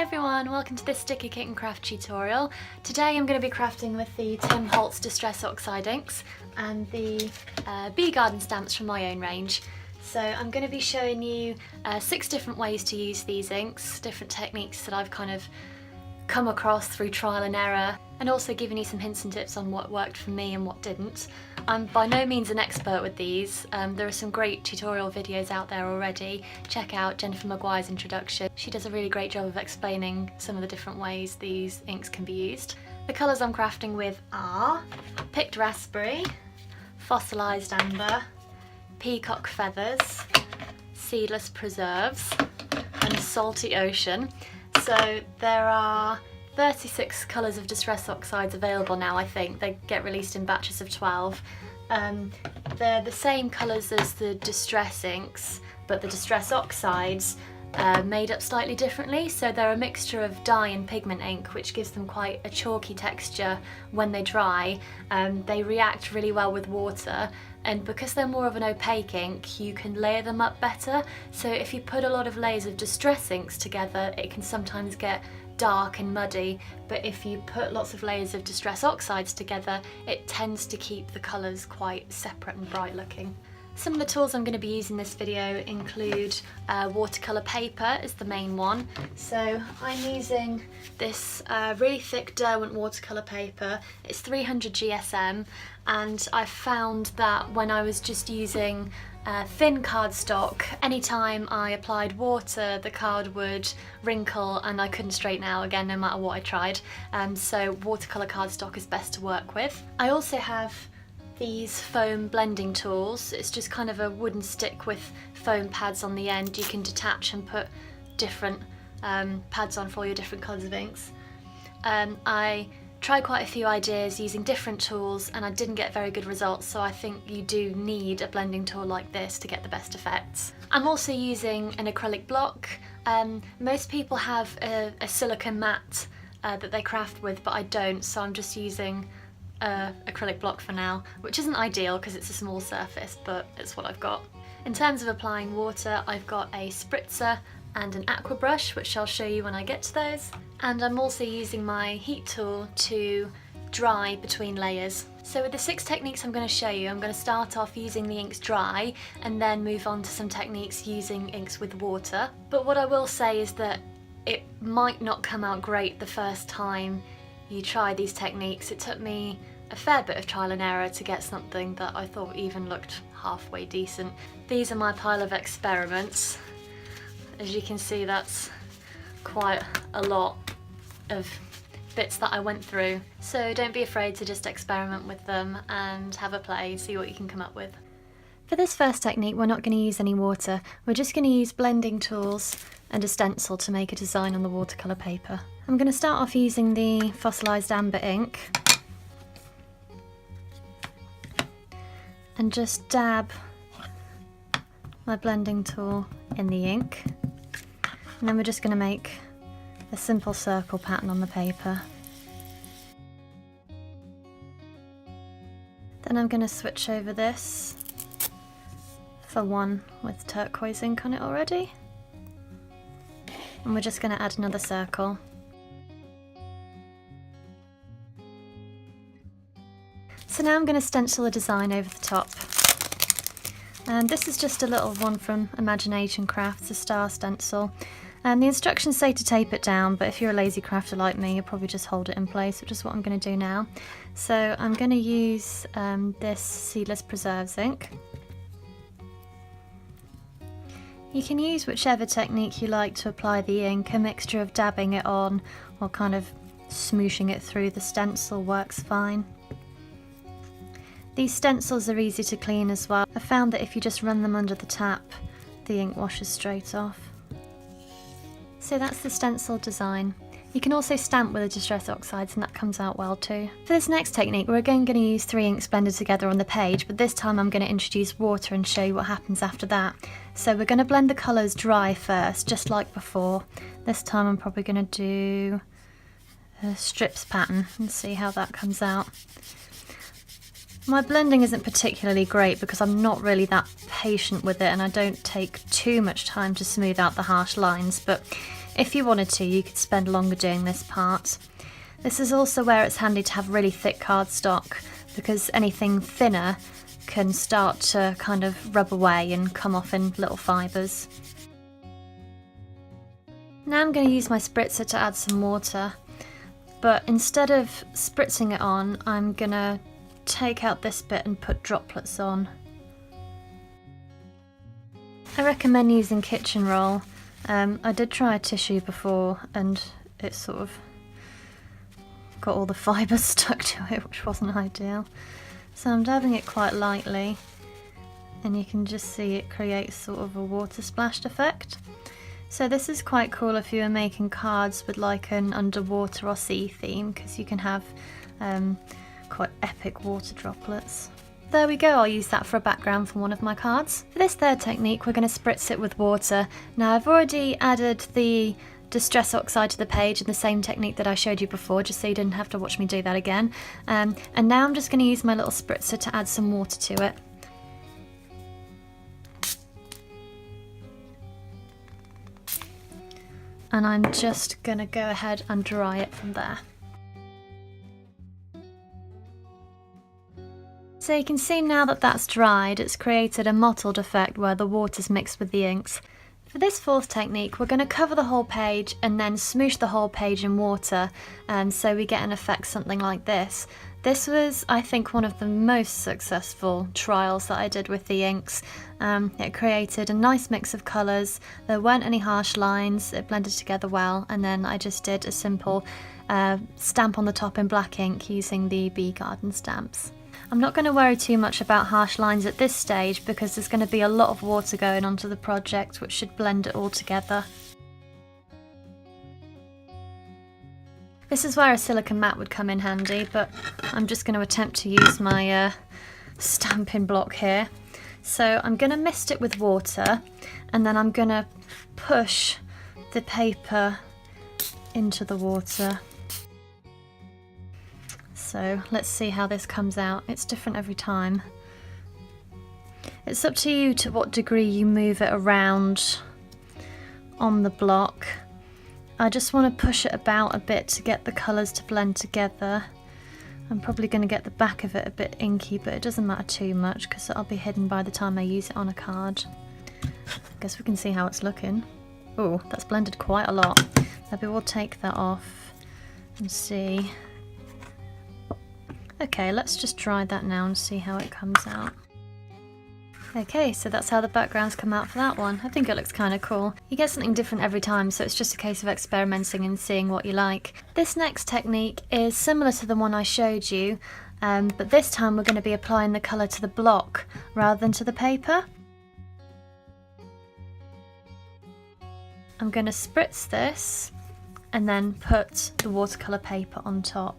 everyone, welcome to this StickerKitten craft tutorial. Today I'm going to be crafting with the Tim Holtz Distress Oxide inks and the Bee Garden stamps from my own range. So I'm going to be showing you 6 different ways to use these inks, different techniques that I've kind of come across through trial and error, and also giving you some hints and tips on what worked for me and what didn't. I'm by no means an expert with these. There are some great tutorial videos out there already. Check out Jennifer Maguire's introduction. She does a really great job of explaining some of the different ways these inks can be used. The colours I'm crafting with are picked raspberry, fossilised amber, peacock feathers, seedless preserves, and salty ocean. So there are 36 colours of Distress Oxides available now, I think. They get released in batches of 12. They're the same colours as the Distress inks, but the Distress Oxides are made up slightly differently. So they're a mixture of dye and pigment ink, which gives them quite a chalky texture when they dry. They react really well with water, and because they're more of an opaque ink, you can layer them up better. So if you put a lot of layers of Distress inks together, it can sometimes get dark and muddy, but if you put lots of layers of Distress Oxides together, it tends to keep the colours quite separate and bright looking. Some of the tools I'm going to be using in this video include watercolour paper is the main one. So I'm using this really thick Derwent watercolour paper. It's 300 GSM, and I found that when I was just using thin cardstock, anytime I applied water, the card would wrinkle and I couldn't straighten out again no matter what I tried. So watercolour cardstock is best to work with. I also have these foam blending tools. It's just kind of a wooden stick with foam pads on the end. You can detach and put different pads on for all your different colours of inks. I tried quite a few ideas using different tools and I didn't get very good results, so I think you do need a blending tool like this to get the best effects. I'm also using an acrylic block. Most people have a silicone mat that they craft with, but I don't, so I'm just using acrylic block for now, which isn't ideal because it's a small surface, but it's what I've got. In terms of applying water, I've got a spritzer and an aqua brush, which I'll show you when I get to those. And I'm also using my heat tool to dry between layers. So with the 6 techniques I'm going to show you, I'm going to start off using the inks dry and then move on to some techniques using inks with water. But what I will say is that it might not come out great the first time you try these techniques. It took me a fair bit of trial and error to get something that I thought even looked halfway decent. These are my pile of experiments. As you can see, that's quite a lot of bits that I went through. So don't be afraid to just experiment with them and have a play, see what you can come up with. For this first technique, we're not going to use any water. We're just going to use blending tools and a stencil to make a design on the watercolour paper. I'm going to start off using the fossilised amber ink and just dab my blending tool in the ink, and then we're just going to make a simple circle pattern on the paper. Then I'm going to switch over this for one with turquoise ink on it already, and we're just going to add another circle. So now I'm going to stencil a design over the top. And this is just a little one from Imagination Crafts, a star stencil. And the instructions say to tape it down, but if you're a lazy crafter like me, you'll probably just hold it in place, which is what I'm going to do now. So I'm going to use this Seedless Preserves ink. You can use whichever technique you like to apply the ink. A mixture of dabbing it on or kind of smooshing it through the stencil works fine. These stencils are easy to clean as well. I found that if you just run them under the tap, the ink washes straight off. So that's the stencil design. You can also stamp with the Distress Oxides and that comes out well too. For this next technique, we're again going to use 3 inks blended together on the page, but this time I'm going to introduce water and show you what happens after that. So we're going to blend the colours dry first, just like before. This time I'm probably going to do a strips pattern and see how that comes out. My blending isn't particularly great because I'm not really that patient with it and I don't take too much time to smooth out the harsh lines, but If you wanted to, you could spend longer doing this part. This is also where it's handy to have really thick cardstock, because anything thinner can start to kind of rub away and come off in little fibres. Now I'm going to use my spritzer to add some water, but instead of spritzing it on, I'm going to take out this bit and put droplets on. I recommend using kitchen roll. I did try a tissue before and it sort of got all the fibres stuck to it, which wasn't ideal. So I'm dabbing it quite lightly, and you can just see it creates sort of a water splashed effect. So this is quite cool if you were making cards with like an underwater or sea theme, because you can have quite epic water droplets. There we go, I'll use that for a background for one of my cards. For this third technique, we're going to spritz it with water. Now I've already added the Distress Oxide to the page in the same technique that I showed you before, just so you didn't have to watch me do that again. And now I'm just going to use my little spritzer to add some water to it. And I'm just going to go ahead and dry it from there. So you can see now that that's dried, it's created a mottled effect where the water's mixed with the inks. For this fourth technique, we're going to cover the whole page and then smoosh the whole page in water, and so we get an effect something like this. This was, I think, one of the most successful trials that I did with the inks. It created a nice mix of colours, there weren't any harsh lines, it blended together well, and then I just did a simple stamp on the top in black ink using the Bee Garden stamps. I'm not going to worry too much about harsh lines at this stage because there's going to be a lot of water going onto the project, which should blend it all together. This is where a silicone mat would come in handy, but I'm just going to attempt to use my stamping block here. So I'm going to mist it with water, and then I'm going to push the paper into the water. So let's see how this comes out. It's different every time. It's up to you to what degree you move it around on the block. I just want to push it about a bit to get the colours to blend together. I'm probably going to get the back of it a bit inky, but it doesn't matter too much because it'll be hidden by the time I use it on a card. I guess we can see how it's looking. Oh, that's blended quite a lot. Maybe we'll take that off and see. Okay, let's just try that now and see how it comes out. Okay, so that's how the backgrounds come out for that one. I think it looks kind of cool. You get something different every time, so it's just a case of experimenting and seeing what you like. This next technique is similar to the one I showed you, but this time we're going to be applying the colour to the block rather than to the paper. I'm going to spritz this and then put the watercolour paper on top.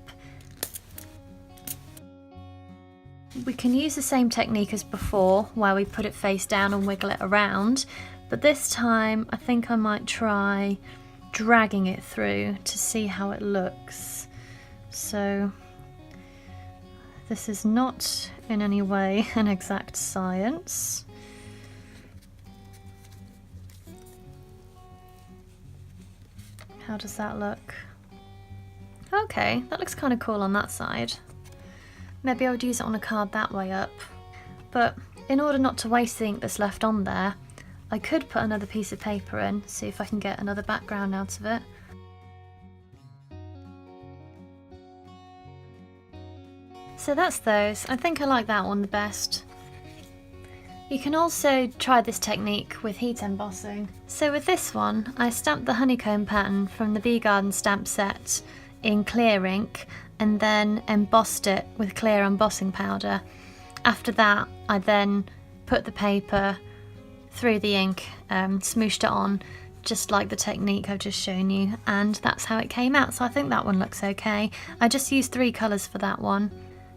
We can use the same technique as before, where we put it face down and wiggle it around, but this time I think I might try dragging it through to see how it looks. So this is not in any way an exact science. How does that look? Okay, that looks kind of cool on that side. Maybe I would use it on a card that way up. But in order not to waste the ink that's left on there, I could put another piece of paper in, see if I can get another background out of it. So that's those. I think I like that one the best. You can also try this technique with heat embossing. So with this one, I stamped the honeycomb pattern from the Bee Garden stamp set in clear ink, and then embossed it with clear embossing powder. After that, I then put the paper through the ink, smooshed it on, just like the technique I've just shown you, and that's how it came out. So I think that one looks okay. I just used 3 colours for that one.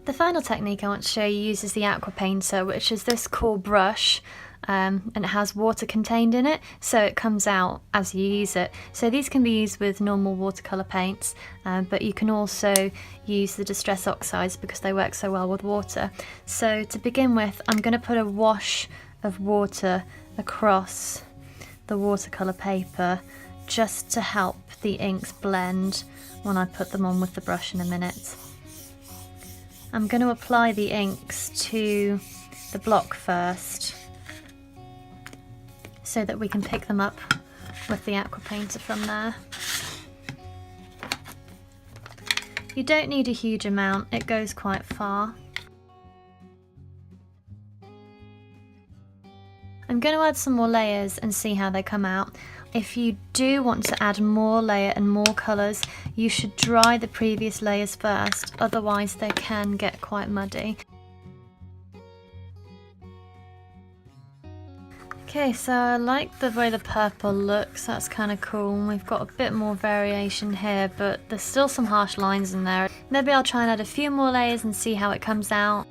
The final technique I want to show you uses the aqua painter, which is this cool brush, and it has water contained in it, so it comes out as you use it. So these can be used with normal watercolour paints, but you can also use the Distress Oxides because they work so well with water. So to begin with, I'm going to put a wash of water across the watercolour paper just to help the inks blend when I put them on with the brush in a minute. I'm going to apply the inks to the block first so that we can pick them up with the aqua painter from there. You don't need a huge amount, it goes quite far. I'm going to add some more layers and see how they come out. If you do want to add more layer and more colours, you should dry the previous layers first, otherwise they can get quite muddy. Okay, so I like the way the purple looks, that's kind of cool. We've got a bit more variation here, but there's still some harsh lines in there. Maybe I'll try and add a few more layers and see how it comes out.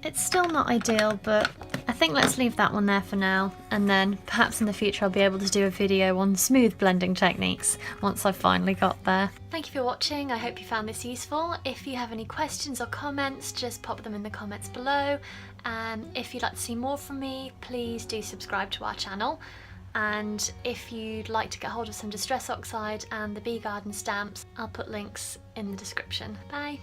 It's still not ideal, but I think let's leave that one there for now, and then perhaps in the future I'll be able to do a video on smooth blending techniques once I've finally got there. Thank you for watching, I hope you found this useful. If you have any questions or comments, just pop them in the comments below. If you'd like to see more from me, please do subscribe to our channel. And if you'd like to get hold of some Distress Oxide and the Bee Garden stamps, I'll put links in the description. Bye!